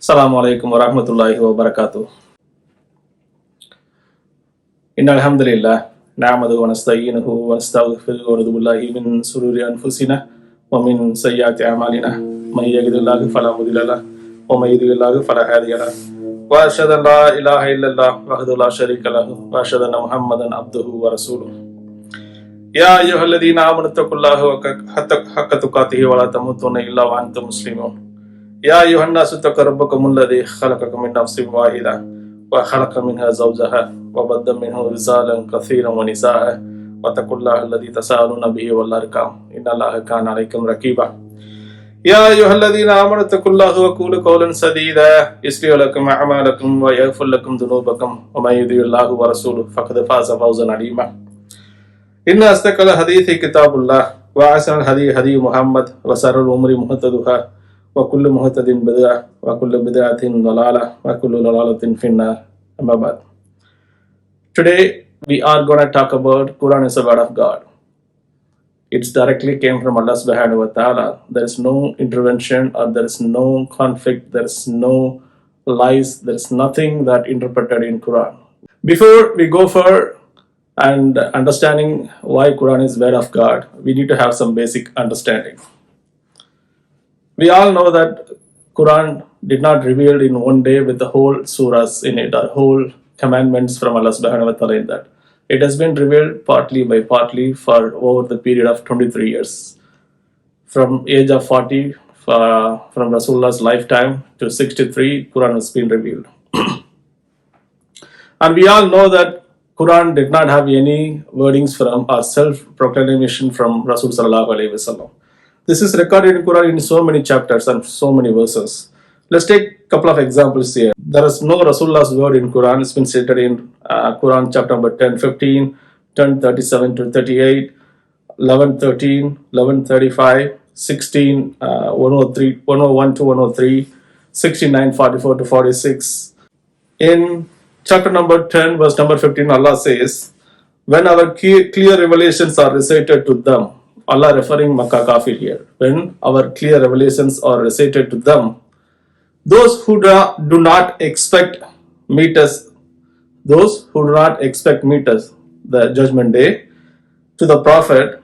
Assalamu alaikum wa rahmatullahi wa barakatuh. Inna alhamdulillah, na'amadu wa nasta'inuhu wa nastaghfiruhu wa na'udhu billahi min sururi anfusina wa min sayyiati a'malina. Man yahdihillahu fala mudilla lahu wa man yudlil fala hadiya lahu. Wa ashhadu an la ilaha illallah wahdahu la sharika lahu wa ashhadu anna Muhammadan abduhu wa rasuluh. Ya ayyuhalladhina amanu taqullaha haqqa tuqatih wa la tamutunna illa wa antum muslimun. يا أيها الناس اتقوا ربكم الذي خلقكم من نفس واحدة وخلق منها زوجها وبث منه رجالا كثيرا ونساء واتقوا الله الذي تساءلون به والأرحام إن الله كان عليكم رقيبا يا أيها الذين آمنوا اتقوا الله وقولوا قولا سديدا يصلح لكم أعمالكم ويغفر لكم ذنوبكم ومن يطع الله ورسوله فقد فاز فوزا عظيما إن أصدق الحديث كتاب الله وأحسن الهدي هدي محمد وشر الأمور محدثاتها وكل محدث بدعة وكل بدعة ضلالة وكل ضلالة في النار. Amma ba'd. Today we are going to talk about Quran is the word of God. It's directly came from Allah subhanahu wa ta'ala. There is no intervention or there is no conflict, there is no lies, there is nothing that interpreted in Quran. Before we go for and understanding why Quran is word of God, we need to have some basic understanding. We all know that Quran did not reveal in one day with the whole surahs in it or whole commandments from Allah subhanahu wa ta'ala in that. It has been revealed partly by partly for over the period of 23 years. From age of 40, from Rasulullah's lifetime to 63, Quran has been revealed. And we all know that Quran did not have any wordings from or self-proclamation from Rasul sallallahu alayhi wa sallam. This is recorded in Quran in so many chapters and so many verses. Let's take a couple of examples here. There is no Rasulullah's word in Quran. It's been stated in Quran chapter number 10, 15, 10, 37 to 38, 11, 13, 11, 35, 16, 103, 101 to 103, 69, 44 to 46. In chapter number 10, verse number 15, Allah says, when our clear revelations are recited to them, Allah referring Makkah Kafir here. When our clear revelations are recited to them, those who do not expect meet us, the judgment day, to the Prophet,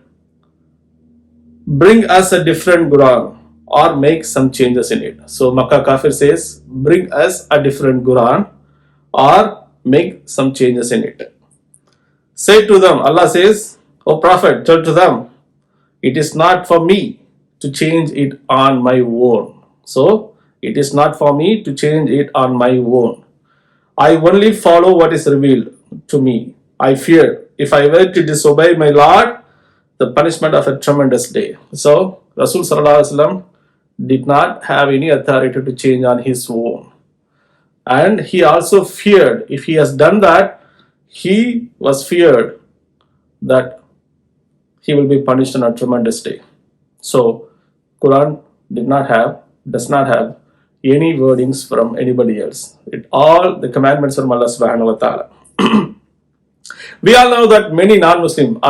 bring us a different Quran or make some changes in it. So Makkah Kafir says, bring us a different Quran or make some changes in it. Say to them, Allah says, O Prophet, tell to them, it is not for me to change it on my own. So, it is not for me to change it on my own. I only follow what is revealed to me. I fear if I were to disobey my Lord, the punishment of a tremendous day. So, Rasul sallallahu alaihi wasallam did not have any authority to change on his own. And he also feared, if he has done that, he was feared that he will be punished on a tremendous day. So, Quran does not have any wordings from anybody else. All the commandments from Allah subhanahu wa ta'ala. We all know that many non-Muslim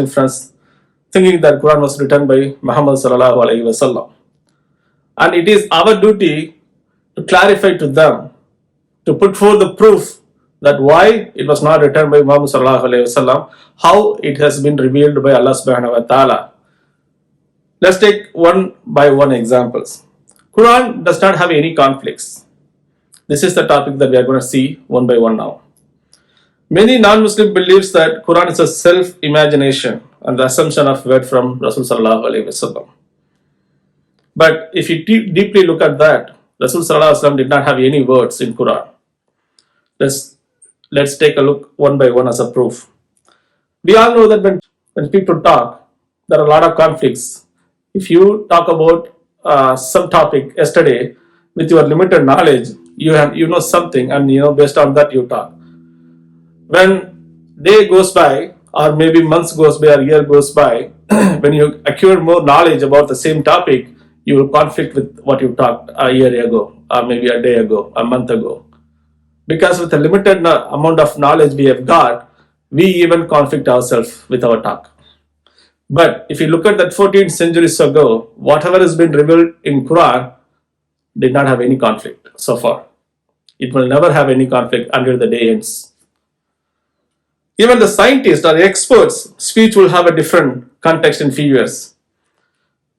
friends thinking that Quran was written by Muhammad sallallahu alayhi wa sallam. And it is our duty to clarify to them, to put forth the proof that why it was not written by Muhammad sallallahu alayhi wa sallam, how it has been revealed by Allah subhanahu wa ta'ala. Let's take one by one examples. Quran does not have any conflicts. This is the topic that we are going to see one by one now. Many non-Muslim believes that Quran is a self-imagination and the assumption of word from Rasul sallallahu alayhi wa sallam. But if you deeply look at that, Rasul sallallahu alayhi wa sallam did not have any words in Quran. Let's take a look one by one as a proof. We all know that when people talk, there are a lot of conflicts. If you talk about some topic yesterday with your limited knowledge, you know something and based on that you talk. When day goes by or maybe months goes by or year goes by, when you acquire more knowledge about the same topic, you will conflict with what you talked a year ago or maybe a day ago, a month ago. Because with the limited amount of knowledge we have got, we even conflict ourselves with our talk. But if you look at that 14th centuries ago, whatever has been revealed in Quran, did not have any conflict so far. It will never have any conflict until the day ends. Even the scientists or the experts' speech will have a different context in few years.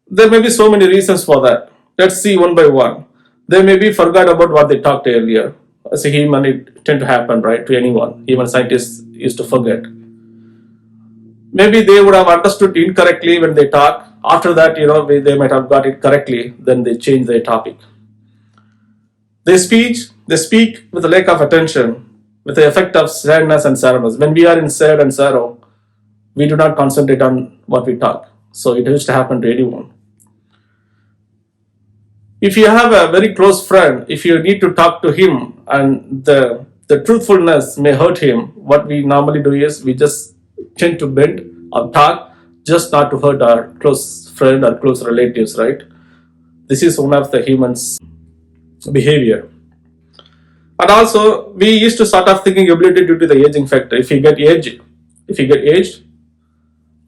There may be so many reasons for that. Let's see one by one. They may be forgot about what they talked earlier. As a human, it tend to happen, right, to anyone. Even scientists used to forget. Maybe they would have understood incorrectly when they talk. After that, they might have got it correctly. Then they change their topic. They speak with a lack of attention, with the effect of sadness and sadness. When we are in sad and sorrow, we do not concentrate on what we talk. So it used to happen to anyone. If you have a very close friend, if you need to talk to him and the truthfulness may hurt him, what we normally do is we just tend to bend or talk just not to hurt our close friend or close relatives, right? This is one of the human's behavior. And also, we used to sort of thinking ability due to the aging factor. If you get aged,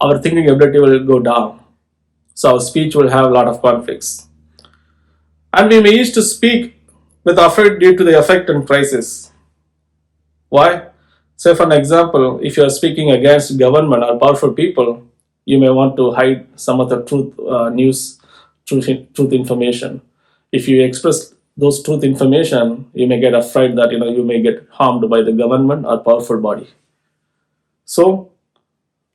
our thinking ability will go down. So our speech will have a lot of conflicts. And we may used to speak with affect due to the affect and crisis. Why? Say for an example, if you are speaking against government or powerful people, you may want to hide some of the truth news, truth information. If you express those truth information, you may get afraid that you may get harmed by the government or powerful body. So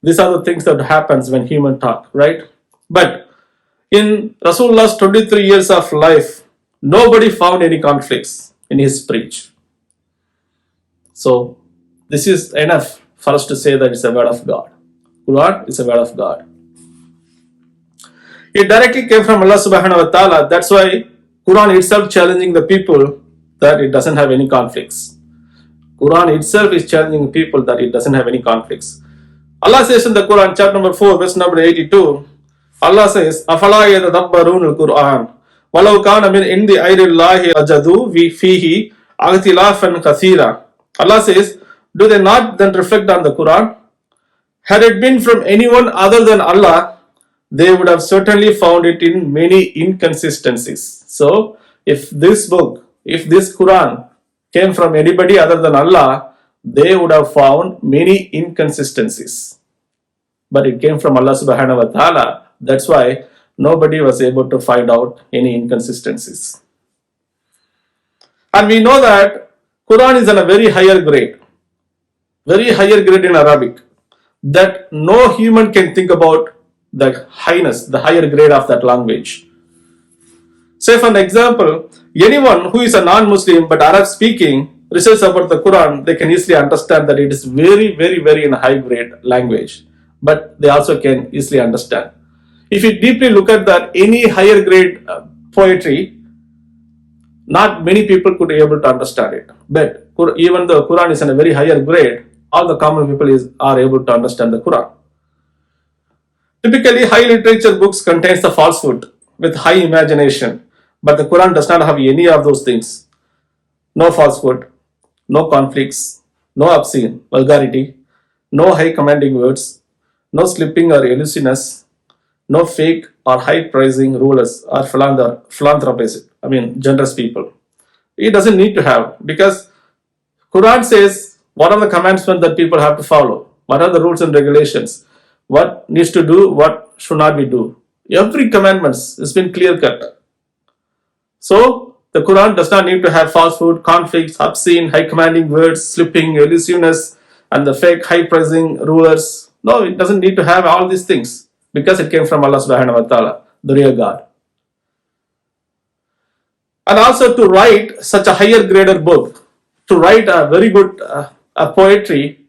these are the things that happens when human talk, right? But in Rasulullah's 23 years of life, nobody found any conflicts in his preach. So this is enough for us to say that it's a word of God. Quran is a word of God. It directly came from Allah subhanahu wa ta'ala. That's why Quran itself challenging the people that it doesn't have any conflicts. Quran itself is challenging people that it doesn't have any conflicts. Allah says in the Quran, chapter number 4, verse number 82, Allah says, أَفَلَا يَتَدَبَّرُونَ الْقُرْآنَ وَلَوْ كَانَ مِنْ عِنْدِ غَيْرِ اللَّهِ لَوَجَدُوا فِيهِ اخْتِلَافًا كَثِيرًا. Allah says, do they not then reflect on the Quran? Had it been from anyone other than Allah, they would have certainly found it in many inconsistencies. So, if this book, if this Quran came from anybody other than Allah, they would have found many inconsistencies. But it came from Allah subhanahu wa ta'ala. That's why nobody was able to find out any inconsistencies. And we know that Quran is on a very higher grade in Arabic, that no human can think about the highness, the higher grade of that language. Say for an example, anyone who is a non-Muslim but Arab speaking research about the Quran, they can easily understand that it is very, very, very in a high grade language. But they also can easily understand. If you deeply look at that, any higher grade poetry, not many people could be able to understand it. But even though Quran is in a very higher grade, all the common people are able to understand the Quran. Typically, high literature books contains the falsehood with high imagination, but the Quran does not have any of those things. No falsehood, no conflicts, no obscene vulgarity, no high commanding words, no slipping or elusiveness, no fake or high praising rulers or philanthropists, generous people. It doesn't need to have, because Quran says what are the commandments that people have to follow, what are the rules and regulations, what needs to do, what should not be do. Every commandment has been clear cut. So the Quran does not need to have falsehood, conflicts, obscene, high commanding words, slipping, elusiveness, and the fake high praising rulers. No, it doesn't need to have all these things, because it came from Allah subhanahu wa ta'ala, the real God. And also to write such a higher graded book, to write a very good poetry,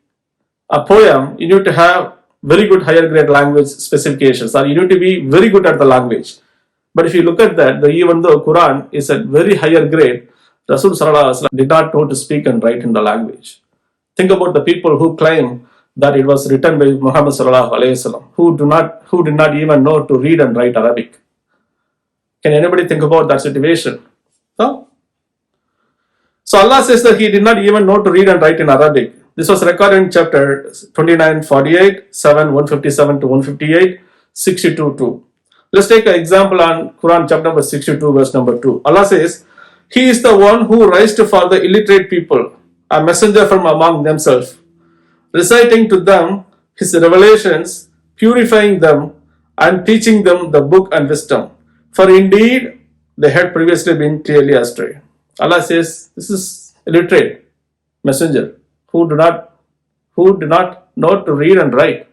a poem, you need to have very good higher grade language specifications, or you need to be very good at the language. But if you look at that, even though Quran is at very higher grade, Rasul Sallallahu Alaihi Wasallam did not know to speak and write in the language. Think about the people who claim that it was written by Muhammad Sallallahu Alaihi Wasallam, who did not even know to read and write Arabic. Can anybody think about that situation? No? So Allah says that he did not even know to read and write in Arabic. This was recorded in chapter 29:48, 7:157 to 158, 62:2. Let's take an example on Quran chapter number 62 verse number 2. Allah says, He is the one who raised for the illiterate people a messenger from among themselves, reciting to them His revelations, purifying them, and teaching them the book and wisdom. For indeed, they had previously been clearly astray. Allah says, this is illiterate messenger who do not know to read and write.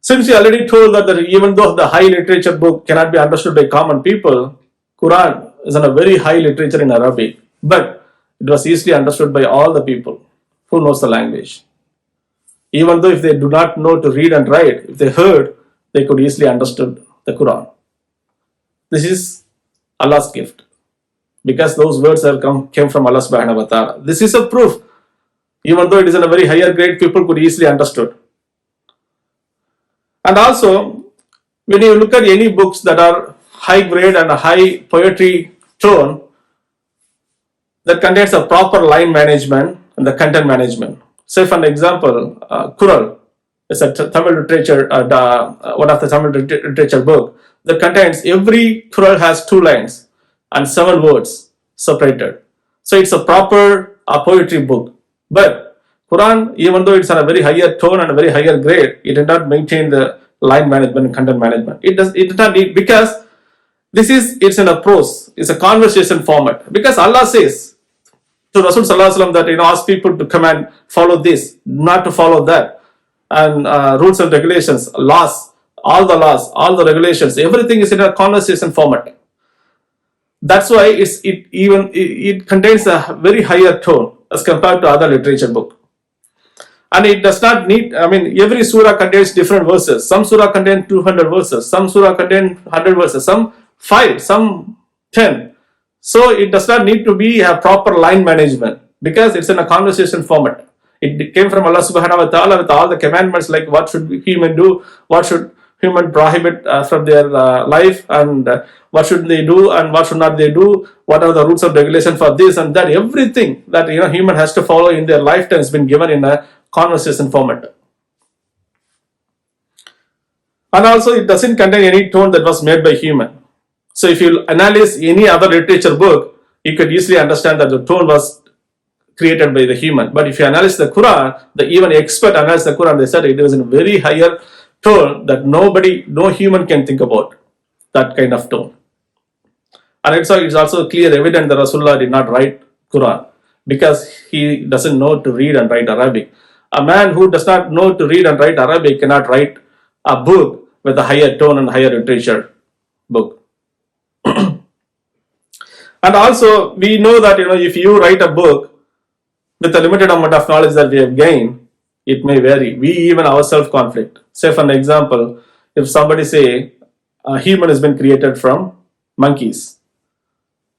Since we already told that even though the high literature book cannot be understood by common people, Quran is in a very high literature in Arabic, but it was easily understood by all the people who knows the language. Even though if they do not know to read and write, if they heard, they could easily understood the Quran. This is Allah's gift, because those words came from Allah subhanahu wa ta'ala. This is a proof. Even though it is in a very higher grade, people could easily understood. And also, when you look at any books that are high grade and a high poetry tone, that contains a proper line management and the content management. Say for an example, Kural is a Tamil literature, one of the Tamil literature book that contains every Kural has 2 lines and 7 words separated. So it's a proper poetry book. But Quran, even though it's on a very higher tone and a very higher grade, it did not maintain the line management and content management. It did not need, because it's in a prose, it's a conversation format. Because Allah says to Rasul Sallallahu Alaihi Wasallam that ask people to come and follow this, not to follow that, and rules and regulations, laws, all the regulations, everything is in a conversation format. That's why it contains a very higher tone as compared to other literature book. And it does not need, every surah contains different verses. Some surah contain 200 verses, some surah contain 100 verses, some 5, some 10. So it does not need to be a proper line management, because it's in a conversation format. It came from Allah subhanahu wa ta'ala with all the commandments, like what should human do, what should human prohibit from their life, and what should they do and what should not they do, what are the rules of regulation for this and that. Everything that human has to follow in their lifetime has been given in a conversation format. And also it doesn't contain any tone that was made by human. So if you analyze any other literature book, you could easily understand that the tone was created by the human. But if you analyze the Quran, even expert analyzed the Quran, they said it was in a very higher tone that no human can think about that kind of tone. And it's also clear evident that Rasulullah did not write Quran because he doesn't know to read and write Arabic. A man who does not know to read and write Arabic cannot write a book with a higher tone and higher literature book. And also, we know that if you write a book with a limited amount of knowledge that we have gained, it may vary. We even ourselves conflict. Say for an example, if somebody say a human has been created from monkeys,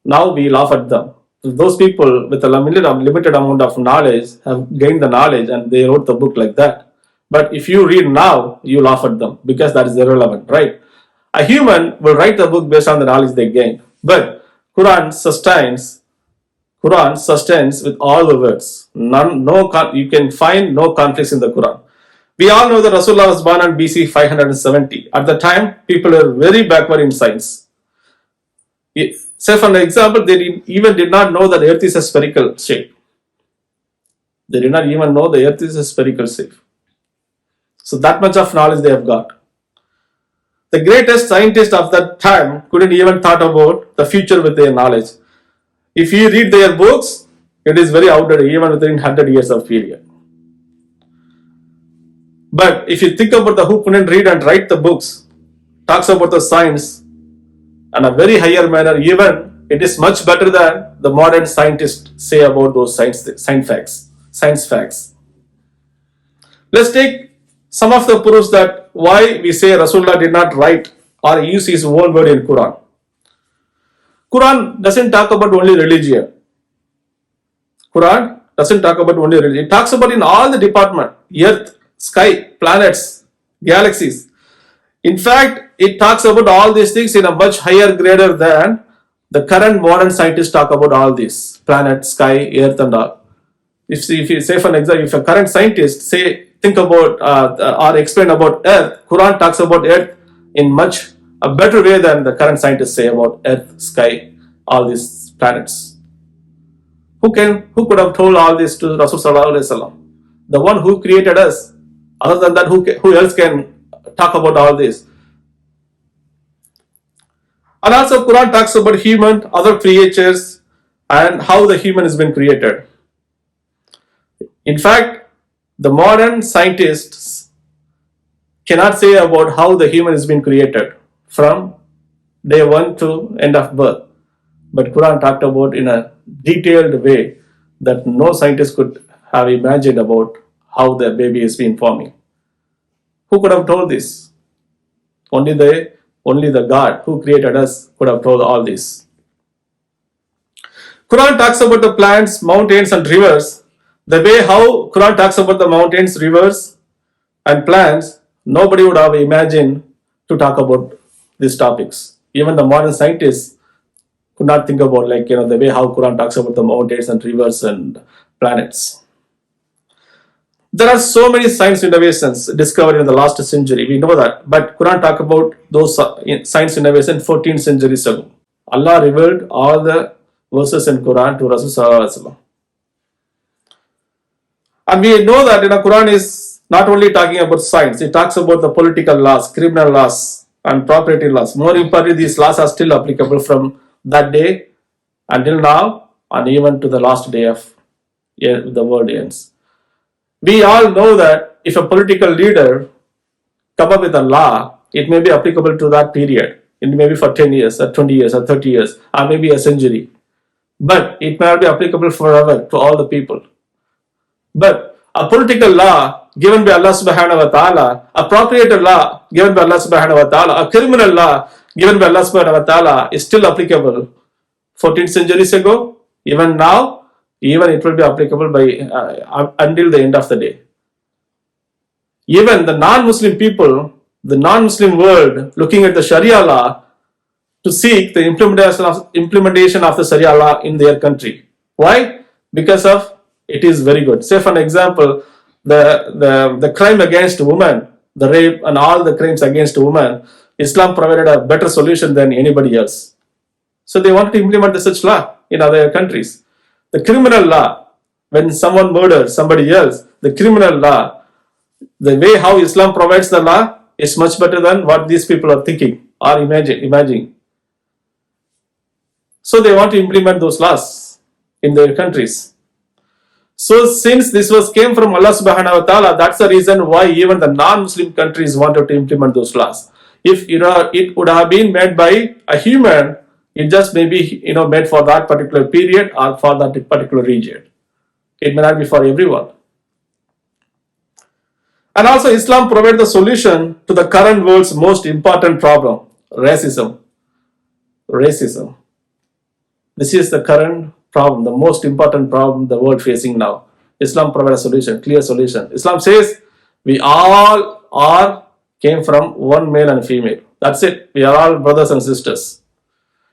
now we laugh at them. Those people with a limited amount of knowledge have gained the knowledge and they wrote the book like that. But if you read now, you laugh at them because that is irrelevant, right? A human will write the book based on the knowledge they gained. But Quran sustains with all the words. You can find no conflicts in the Quran. We all know that Rasulullah was born on BC 570. At the time, people were very backward in science. Say for an example, they even did not know that the earth is a spherical shape. They did not even know the earth is a spherical shape. So that much of knowledge they have got. The greatest scientist of that time couldn't even thought about the future with their knowledge. If you read their books, it is very outdated, even within 100 years of period. But if you think about the who couldn't read and write the books, talks about the science in a very higher manner, even it is much better than the modern scientists say about those science facts. Let's take some of the proofs that why we say Rasulullah did not write or use his own word in Quran. Quran doesn't talk about only religion. Quran doesn't talk about only religion. It talks about in all the department, earth, sky, planets, galaxies. In fact, it talks about all these things in a much higher grade than the current modern scientists talk about all these, planet, sky, earth and all. If you say for an example, if a current scientist say think about or explain about Earth, Quran talks about Earth in much a better way than the current scientists say about Earth, sky, all these planets. Who could have told all this to Rasul Sallallahu Alaihi Wasallam? The one who created us. Other than that, who else can talk about all this? And also Quran talks about human, other creatures, and how the human has been created. In fact, the modern scientists cannot say about how the human has been created from day one to end of birth. But Quran talked about in a detailed way that no scientist could have imagined about how the baby has been forming. Who could have told this? Only the God who created us could have told all this. Quran talks about the plants, mountains and rivers. The way how Quran talks about the mountains, rivers and plants, nobody would have imagined to talk about these topics. Even the modern scientists could not think about the way how Quran talks about the mountains and rivers and planets. There are so many science innovations discovered in the last century. We know that. But Quran talk about those science innovations 14 centuries ago. Allah revealed all the verses in Quran to Rasul Sallallahu Alaihi Wasallam. And we know that Quran is not only talking about science. It talks about the political laws, criminal laws and property laws. More importantly, these laws are still applicable from that day until now and even to the last day of the world ends. We all know that if a political leader come up with a law, it may be applicable to that period. It may be for 10 years or 20 years or 30 years or maybe a century. But it may not be applicable forever to all the people. But a political law given by Allah subhanahu wa ta'ala, a proprietary law given by Allah subhanahu wa ta'ala, a criminal law given by Allah subhanahu wa ta'ala is still applicable 14 centuries ago, even now, even it will be applicable by until the end of the day. Even the non-Muslim people, the non-Muslim world, looking at the Sharia law to seek the implementation of the Sharia law in their country. Why? Because of it is very good. Say for an example, the crime against women, the rape and all the crimes against women, Islam provided a better solution than anybody else. So they want to implement such law in other countries. The criminal law, when someone murders somebody else, the criminal law, the way how Islam provides the law is much better than what these people are thinking or imagining. So they want to implement those laws in their countries. So since this came from Allah subhanahu wa ta'ala, that's the reason why even the non-Muslim countries wanted to implement those laws. If it would have been made by a human, it just may be made for that particular period or for that particular region. It may not be for everyone. And also Islam provides the solution to the current world's most important problem, racism. Racism. This is the current problem, the most important problem the world facing now. Islam provides a solution, clear solution. Islam says we all came from one male and female. That's it. We are all brothers and sisters.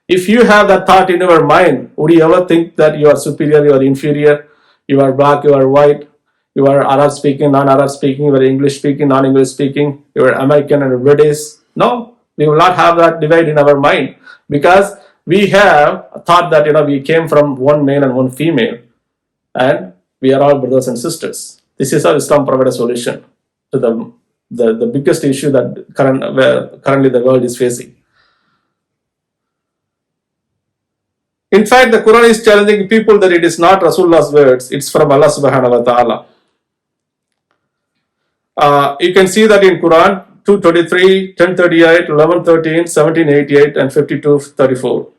If you have that thought in your mind, would you ever think that you are superior, you are inferior, you are black, you are white, you are Arab speaking, non-Arab speaking, you are English speaking, non-English speaking, you are American and British? No, we will not have that divide in our mind because we have thought that we came from one male and one female and we are all brothers and sisters. This is how Islam provides a solution to the biggest issue that currently the world is facing. In fact, the Quran is challenging people that it is not Rasulullah's words, it's from Allah subhanahu wa ta'ala. You can see that in Quran 2:23, 10:38, 11:13, 17:88 and 52:34.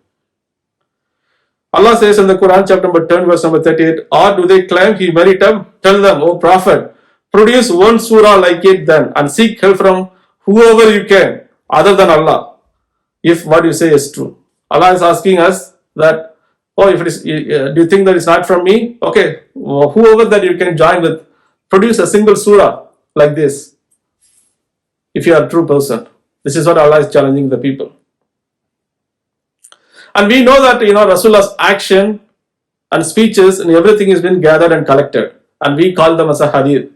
Allah says in the Quran chapter number 10 verse number 38, or do they claim humanity? Tell them, O Prophet, produce one surah like it then and seek help from whoever you can other than Allah, if what you say is true. Allah is asking us that, if it is, do you think that it's not from me? Okay, whoever that you can join with, produce a single surah like this, if you are a true person. This is what Allah is challenging the people. And we know that Rasulullah's action and speeches and everything has been gathered and collected, and we call them as a hadith.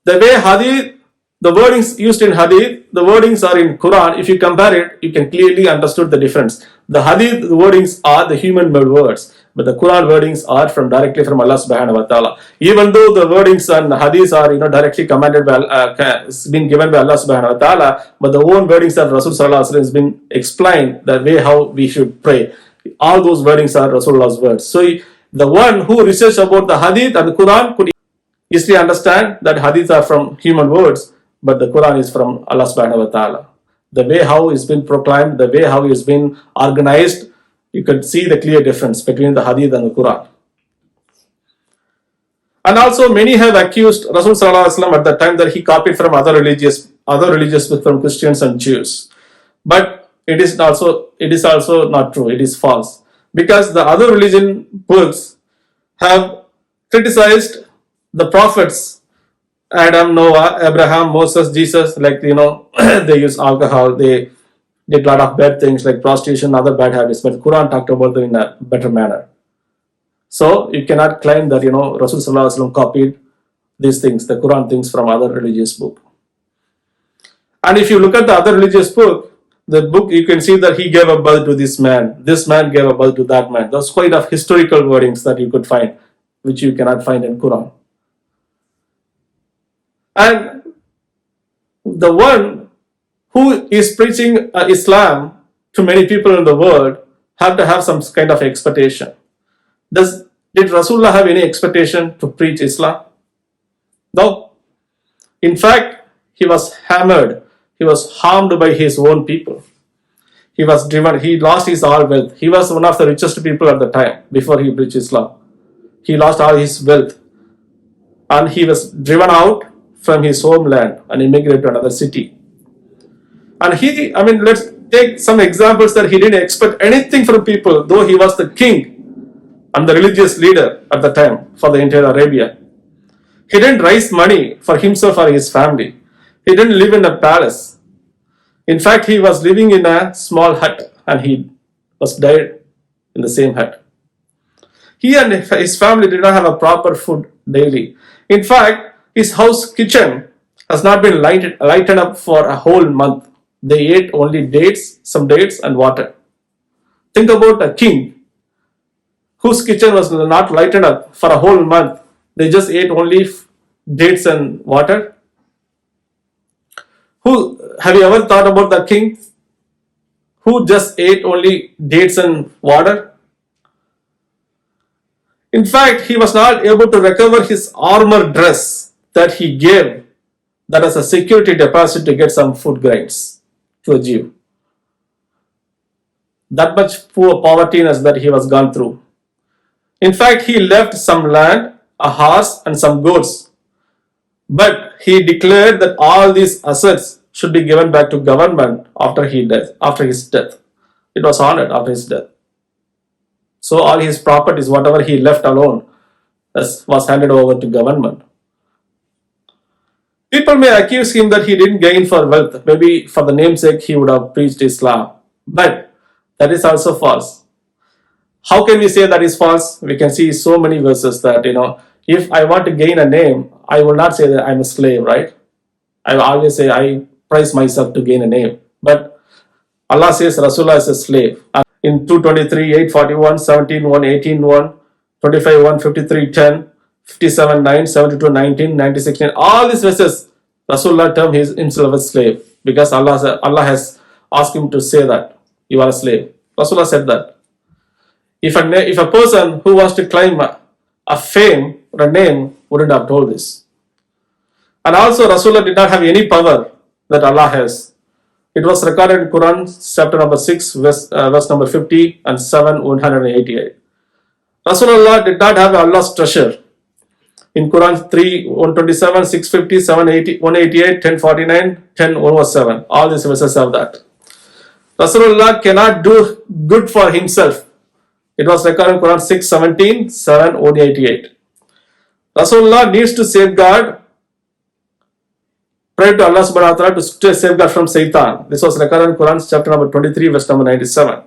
The way hadith, the wordings used in hadith, the wordings are in Quran. If you compare it, you can clearly understood the difference. The hadith the wordings are the human-made words, but the Quran wordings are directly from Allah subhanahu wa ta'ala. Even though the wordings and hadiths are directly commanded by been given by Allah subhanahu wa ta'ala, but the own wordings of Rasul sallallahu alaihi wasallam has been explained the way how we should pray. All those wordings are Rasulullah's words. So the one who researched about the hadith and the Quran could easily understand that hadiths are from human words, but the Quran is from Allah subhanahu wa ta'ala. The way how it's been proclaimed, the way how it's been organized, you can see the clear difference between the hadith and the Quran. And also many have accused Rasul sallallahu alaihi wasallam at the time that he copied from other religious books from Christians and Jews. But it is also not true, it is false. Because the other religion books have criticized the prophets, Adam, Noah, Abraham, Moses, Jesus, they use alcohol, they did a lot of bad things like prostitution, other bad habits, but the Quran talked about them in a better manner. So you cannot claim that Rasul sallallahu alaihi wasallam copied these things, the Quran things, from other religious book. And if you look at the other religious book, you can see that he gave a birth to this man gave a birth to that man. Those quite of historical wordings that you could find, which you cannot find in Quran. And the one who is preaching Islam to many people in the world have to have some kind of expectation. Did Rasulullah have any expectation to preach Islam? No. In fact, he was hammered. He was harmed by his own people. He was driven. He lost his all wealth. He was one of the richest people at the time before he preached Islam. He lost all his wealth. And he was driven out from his homeland and immigrated to another city. And let's take some examples that he didn't expect anything from people, though he was the king and the religious leader at the time for the entire Arabia. He didn't raise money for himself or his family. He didn't live in a palace. In fact, he was living in a small hut and he was died in the same hut. He and his family did not have a proper food daily. In fact, his house kitchen has not been lighted up for a whole month. They ate only some dates and water. Think about a king whose kitchen was not lighted up for a whole month. They just ate only dates and water. Have you ever thought about the king who just ate only dates and water? In fact, he was not able to recover his armor dress that he gave that as a security deposit to get some food grains to a Jew. That much povertiness that he was gone through. In fact, he left some land, a horse and some goats. But he declared that all these assets should be given back to government after his death. It was honored after his death. So all his properties, whatever he left alone, was handed over to government. People may accuse him that he didn't gain for wealth. Maybe for the namesake he would have preached Islam. But that is also false. How can we say that is false? We can see so many verses that, if I want to gain a name, I will not say that I'm a slave, right? I will always say I price myself to gain a name. But Allah says Rasulullah is a slave. In 223, 841, 17, 1, 18, 1, 25, 1, 53, 10, 57, 9, 72, 19, 96, 9, all these verses, Rasulullah termed himself a slave because Allah has asked him to say that you are a slave. Rasulullah said that. If a person who wants to claim a fame or a name wouldn't have told this. And also Rasulullah did not have any power that Allah has. It was recorded in Quran chapter number 6 verse number 50 and 7 188. Rasulullah did not have Allah's treasure. In Quran 3 127 650 780 188 1049 10 107, all these verses have that. Rasulullah cannot do good for himself. It was recorded in Quran 6 17 7 188. Rasulullah needs to safeguard, pray to Allah subhanahu wa ta'ala to safeguard from Satan. This was recorded in Quran chapter number 23 verse number 97.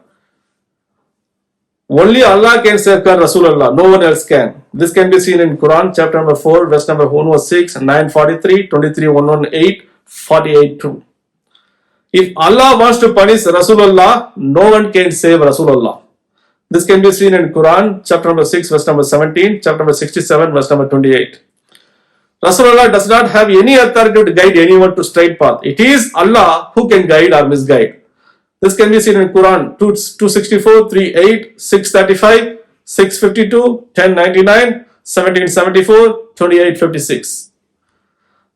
Only Allah can safeguard Rasulullah, no one else can. This can be seen in Quran, chapter number 4, verse number 106, 943, 23, 118, 48, 2. If Allah wants to punish Rasulullah, no one can save Rasulullah. This can be seen in Quran, chapter number 6, verse number 17, chapter number 67, verse number 28. Rasulullah does not have any authority to guide anyone to straight path. It is Allah who can guide or misguide. This can be seen in Quran 264, 38, 635, 652, 1099, 1774, 2856.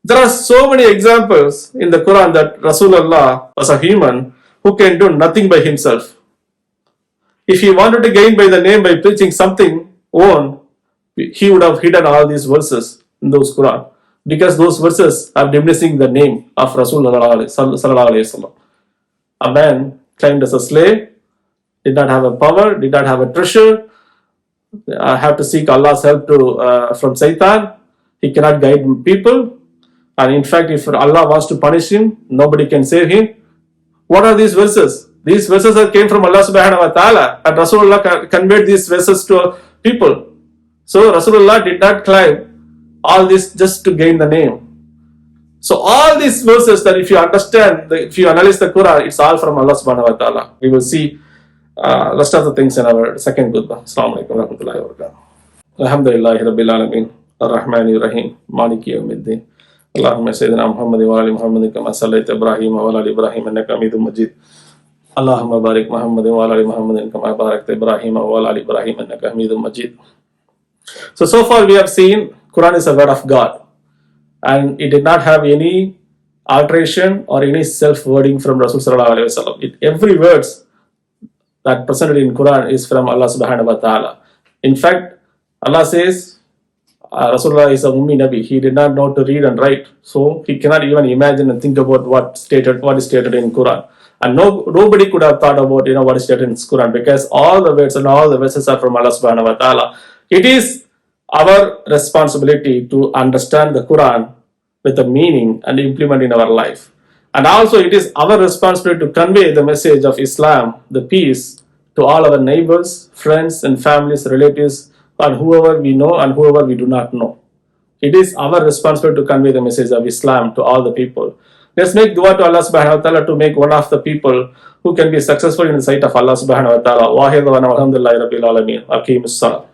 There are so many examples in the Quran that Rasulullah was a human who can do nothing by himself. If he wanted to gain by the name by preaching something own, he would have hidden all these verses in those Quran, because those verses are diminishing the name of Rasulullah. A man claimed as a slave, did not have a power, did not have a treasure, have to seek Allah's help from Satan. He cannot guide people. And in fact, if Allah wants to punish him, nobody can save him. What are these verses? These verses came from Allah subhanahu wa ta'ala, and Rasulullah conveyed these verses to people. So Rasulullah did not claim all this just to gain the name. So all these verses that if you understand, if you analyze the Quran, it's all from Allah subhanahu wa ta'ala. We will see rest of the things in our second khutbah. Assalamu alaikum wa rahmatullahi wa barakatuh. Alhamdulillahi rabbil alameen. Ar-Rahmani Rahim. Maliki yawmiddin. Allahumma sayyidina Muhammad wa ali Muhammad kama sallaita Ibrahim wa ali Ibrahim innaka Hamidum Majid. Allahumma barik Muhammad wa ali Muhammad kama barakta Ibrahim wa ali Ibrahim innaka Hamidum Majid. So far we have seen Quran is a word of God, and it did not have any alteration or any self-wording from Rasul sallallahu alaihi wasallam. Every word that presented in Quran is from Allah subhanahu wa ta'ala. In fact, Allah says Rasulullah is a Ummi Nabi. He did not know to read and write, so he cannot even imagine and think about what is stated in Quran. And nobody could have thought about what is stated in Quran, because all the words and all the verses are from Allah subhanahu wa ta'ala. It is our responsibility to understand the Quran with the meaning and implement in our life. And also it is our responsibility to convey the message of Islam, the peace, to all our neighbors, friends and families, relatives, and whoever we know and whoever we do not know. It is our responsibility to convey the message of Islam to all the people. Let's make dua to Allah subhanahu wa ta'ala to make one of the people who can be successful in the sight of Allah subhanahu wa ta'ala. Wahid wa alhamdulillahi rabbil alameen. Aqimus salam.